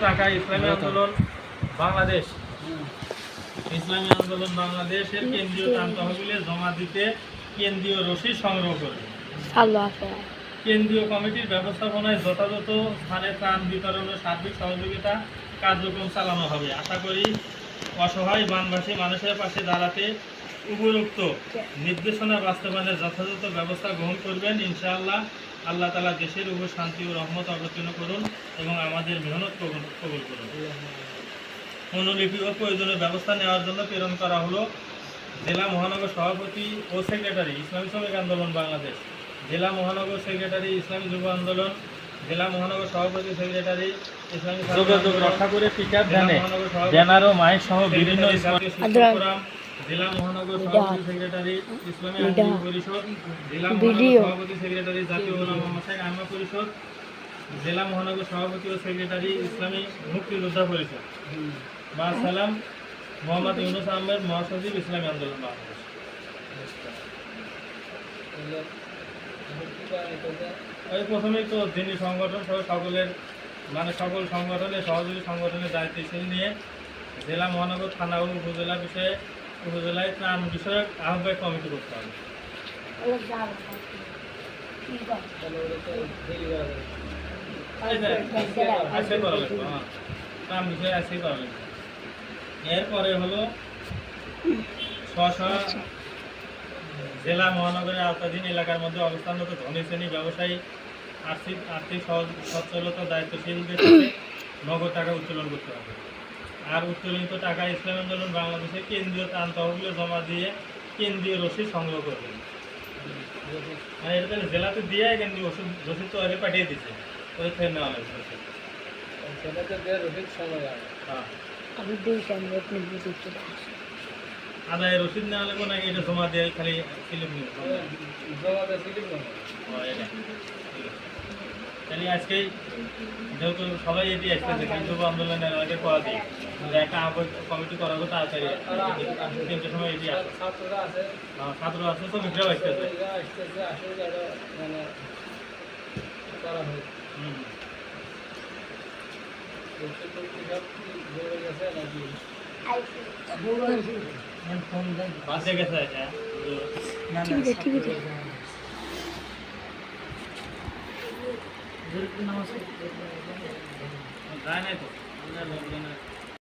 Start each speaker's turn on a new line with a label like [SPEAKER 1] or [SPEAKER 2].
[SPEAKER 1] টাকা ইসলামী আন্দোলন বাংলাদেশ ইসলামী আন্দোলন বাংলাদেশের কেন্দ্রীয় ত্রাণ তহবিলে জমা দিতে কেন্দ্রীয় রসিদ সংগ্রহ করবে। কেন্দ্রীয় কমিটির ব্যবস্থাপনায় যথাযথ স্থানে ত্রাণ বিতরণ ও সার্বিক সহযোগিতা কার্যক্রম চালানো হবে। আশা করি অসহায় বানবাসী মানুষের পাশে দাঁড়াতে উপরোক্ত নির্দেশনা বাস্তবায়নের যথাযথ ব্যবস্থা গ্রহণ করবেন। ইনশাআল্লাহ আল্লাহ তাআলা দেশের উপর শান্তি ও রহমত অবতীর্ণ করুন এবং আমাদের মেহনত কবুল করুন। অনুলিপি ও প্রয়োজনীয় ব্যবস্থা নেওয়ার জন্য প্রেরণ করা হলো জেলা মহানগর সভাপতি ও সেক্রেটারি ইসলামী শ্রমিক আন্দোলন বাংলাদেশ, জেলা মহানগর সেক্রেটারি ইসলামী যুব আন্দোলন, জেলা মহানগর সভাপতি সেক্রেটারি ইসলামী যোগাযোগ রক্ষা করে পিকআপ ভ্যানে ব্যানার ও মাইক সহ বিভিন্ন প্রোগ্রাম, জেলা মহানগর সভাপতি সেক্রেটারি ইসলামী আইনজীবী পরিষদ, জেলা মহানগর সভাপতি সেক্রেটারি জাতীয় উলামা মাসায়েখ আইমা পরিষদ, জেলা মহানগর সভাপতি ও সেক্রেটারি ইসলামী মুক্তিযোদ্ধা পরিষদ। বা সালাম মোহাম্মদ ইউনুস আহমেদ মহাসচিব ইসলামী আন্দোলন বাংলাদেশ। ওই প্রথমেই তো যিনি সংগঠন সহ সকলের সকল সংগঠনের সহযোগী সংগঠনের দায়িত্বশীল নিয়ে জেলা মহানগর থানা ও উপজেলা বিষয়ে উপজেলায় ত্রাণ বিষয়ক আহ্বায়ক কমিটি করতে হবে। ত্রাণ বিষয়ে আজকে করা লাগবে। এরপরে হলো জেলা মহানগরের আওতাধীন এলাকার মধ্যে অবস্থানরত ধনী শ্রেণী ব্যবসায়ী আর্থিক সচ্ছলতা দায়িত্বশীলদের সাথে নগদ টাকা উত্তোলন করতে হবে। আর উত্তোলিত টাকা ইসলামী আন্দোলন বাংলাদেশের কেন্দ্রীয় ত্রাণ তহবিলে জমা দিয়ে কেন্দ্রীয় রসিদ সংগ্রহ করবেন। মানে এটা জেলাতে দিয়ে কেন্দ্রীয় রসিদ তো আগে পাঠিয়ে দিচ্ছে, ওদের ফের নেওয়া লাগবে রসিদ। হ্যাঁ আদায় রসিদ নেওয়া লাগবে নাকি এটা জমা দিয়ে খালি ফিল্ম তাহলে আজকেই যেহেতু সবাই এটি আসতেছে কিন্তু আন্দোলনের আগে করা দিই একটা কমিটি করা হতো তাড়াতাড়ি 3টার সময় এটি আসে। ছাত্র আছে তো বিক্রাও আসতেছে। বাসে গেছে যায় নাই তো